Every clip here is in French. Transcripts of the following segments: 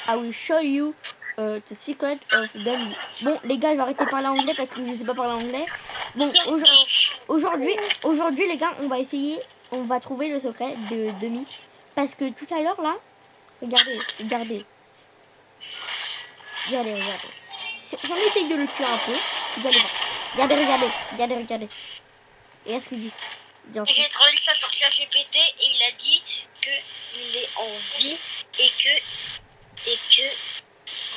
I will show you the secret of dummy. Bon, les gars, je vais arrêter de parler anglais parce que je sais pas parler anglais. Bon, aujourd'hui, les gars, on va essayer, on va trouver le secret de dummy. Parce que tout à l'heure, là, regardez. J'en essaye de le tuer un peu. Vous allez voir. Regardez. Et est-ce qu'il dit? J'ai traduit ça sur ChatGPT et il a dit qu'il est en vie et que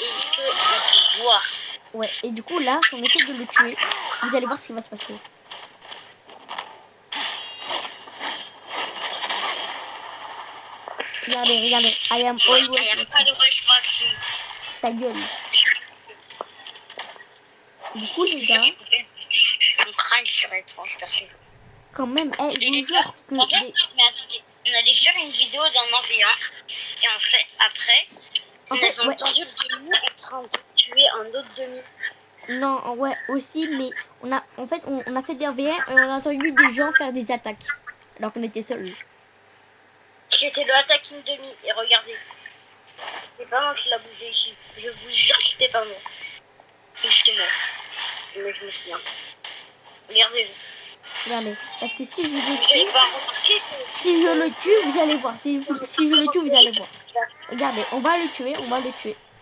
on peut voir. Ouais, et du coup là, si on essaie de le tuer, vous allez voir ce qui va se passer. Regardez. I am always watching. Ta gueule. Du coup les gars. Mon crâne serait transpercé. Quand même, je vous jure que... Mais attendez, on allait faire une vidéo d'un 1v1 et en fait, après, on avait entendu le demi en train de tuer un autre demi. Non, ouais, aussi, mais on a fait des 1v1 et on a entendu des gens faire des attaques, alors qu'on était seuls. C'était le attacking demi, et regardez, c'était pas moi qui l'a bougé ici, je vous jure que c'était pas moi. Et j'étais mort, mais je me souviens. Regardez, parce que si je le tue, vous allez voir. Si je le tue, vous allez voir. Regardez, on va le tuer.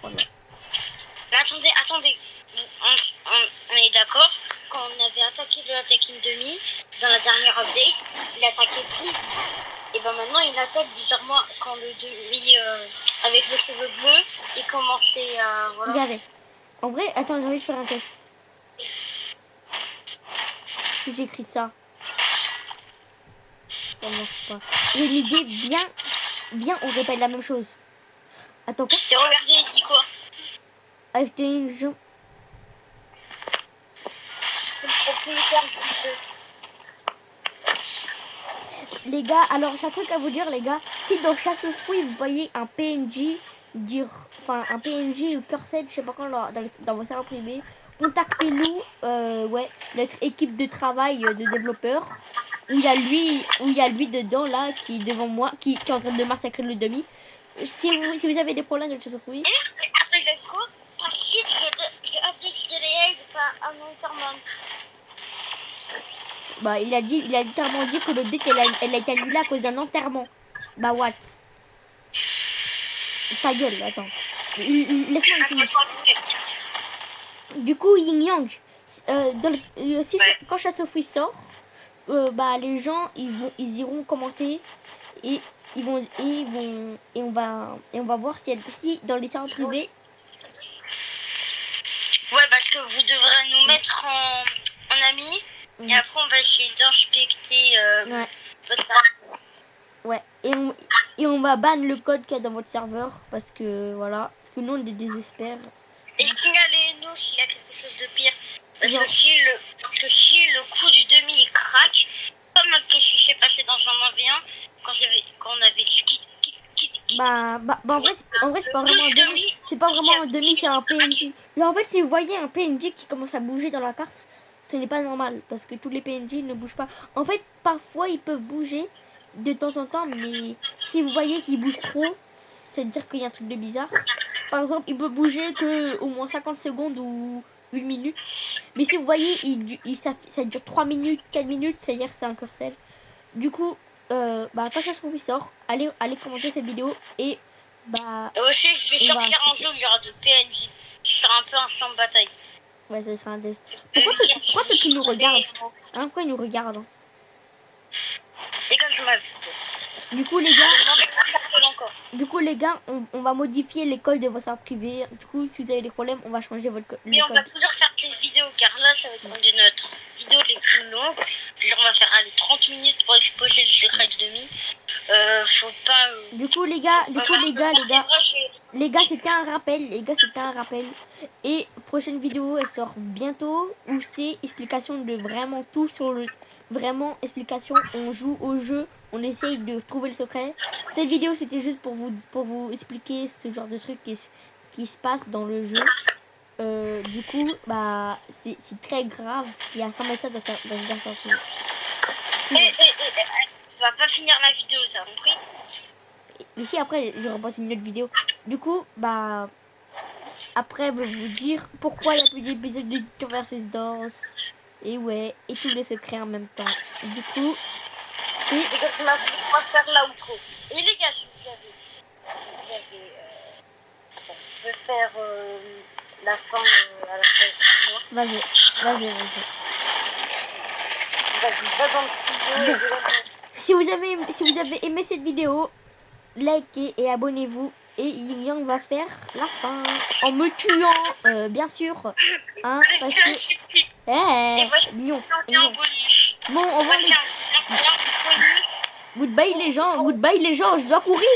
Voilà. Mais attendez. On est d'accord, quand on avait attaqué le attacking demi, dans la dernière update, il attaquait plus. Et ben maintenant, il attaque bizarrement quand le demi, avec le cheveu bleu, il commençait à... Voilà. Regardez. En vrai, attends, j'ai envie de faire un test. Si j'écris ça. Ça marche pas. J'ai une idée bien, on répète la même chose. Attends, quoi? Et regardez, il dit quoi? Avec une gens. Les gars, alors j'ai un truc à vous dire, les gars. Si dans Chasse aux fruits vous voyez un PNJ dire, enfin un PNJ ou Cursed, je sais pas quand, dans vos serveurs privés, contactez-nous, notre équipe de travail de développeurs. Où il y a lui dedans là qui est devant moi, qui est en train de massacrer le demi. Si vous avez des problèmes de Chasse aux fruits. Après, let's go. J'ai update un enterrement. Bah, il a littéralement dit que le date elle a été annulée à cause d'un enterrement. Bah, what? Ta gueule, attends. Laisse-moi le finir. Du coup, Yin Yang, quand Chasse aux fruits sort, bah, les gens ils iront commenter et on va voir si dans les serveurs privés. Ouais, parce que vous devrez nous mettre en amis. Et après, on va essayer d'inspecter votre parcours. Ouais, et on va ban le code qu'il y a dans votre serveur. Parce que, voilà. Parce que nous, on est désespère. Et signalez-nous s'il y a quelque chose de pire. Parce que si le coup du demi, il craque, comme qu'est-ce qui s'est passé dans un 1v1, quand on avait... Bah, en vrai, c'est pas vraiment un demi. C'est pas vraiment un demi, c'est un PNJ. Mais en fait, si vous voyez un PNJ qui commence à bouger dans la carte, ce n'est pas normal. Parce que tous les PNJ ne bougent pas. En fait, parfois, ils peuvent bouger de temps en temps. Mais si vous voyez qu'ils bougent trop, c'est dire qu'il y a un truc de bizarre. Par exemple, il peut bouger que au moins 50 secondes ou 1 minute. Mais si vous voyez, ça dure 3 minutes, 4 minutes, c'est-à-dire que c'est un curseur. Du coup, bah, quand Chasse aux fruits sort, allez commenter cette vidéo et bah. Et aussi, je vais sortir un jeu où il y aura de PNJ. Ce sera un peu un champ de bataille. Ouais, ça sera un test. Pourquoi toi tu nous regardes hein, pourquoi ils nous regardent? Dégage ma vie. Du coup, les gars, on va modifier les codes de vos serveurs privés. Du coup, si vous avez des problèmes, on va changer votre code. Mais on va toujours faire des vidéos, car là, ça va être une de notre vidéos les plus longues. On va faire 30 minutes pour exposer le secret de demi. Faut pas... Du coup, les gars, c'était un rappel. Et prochaine vidéo, elle sort bientôt, où c'est explication de vraiment tout sur le... Vraiment, explication, on joue au jeu, on essaye de trouver le secret. Cette vidéo, c'était juste pour vous expliquer ce genre de truc qui se passe dans le jeu. Du coup, bah, c'est très grave qu'il y a comme ça dans une sortie. Tu vas pas finir la vidéo, ça, compris? Ici, après, je repense une autre vidéo. Du coup, bah... Après, je vais vous dire pourquoi il n'y a plus d'épisodes de Converses Doors. Et ouais, et tous les secrets en même temps. Du coup, c'est... Les gars, on va faire l'outro. Et les gars, si vous avez... Attends, je peux faire la fin à la place de moi. Vas-y. Vas-y, va dans le studio et je vais... Si vous avez aimé cette vidéo, likez et abonnez-vous. Et Yin Yang va faire la fin. En me tuant, bien sûr. Hein, parce que... Mignon. Bon, on va les... Goodbye les gens, je dois courir.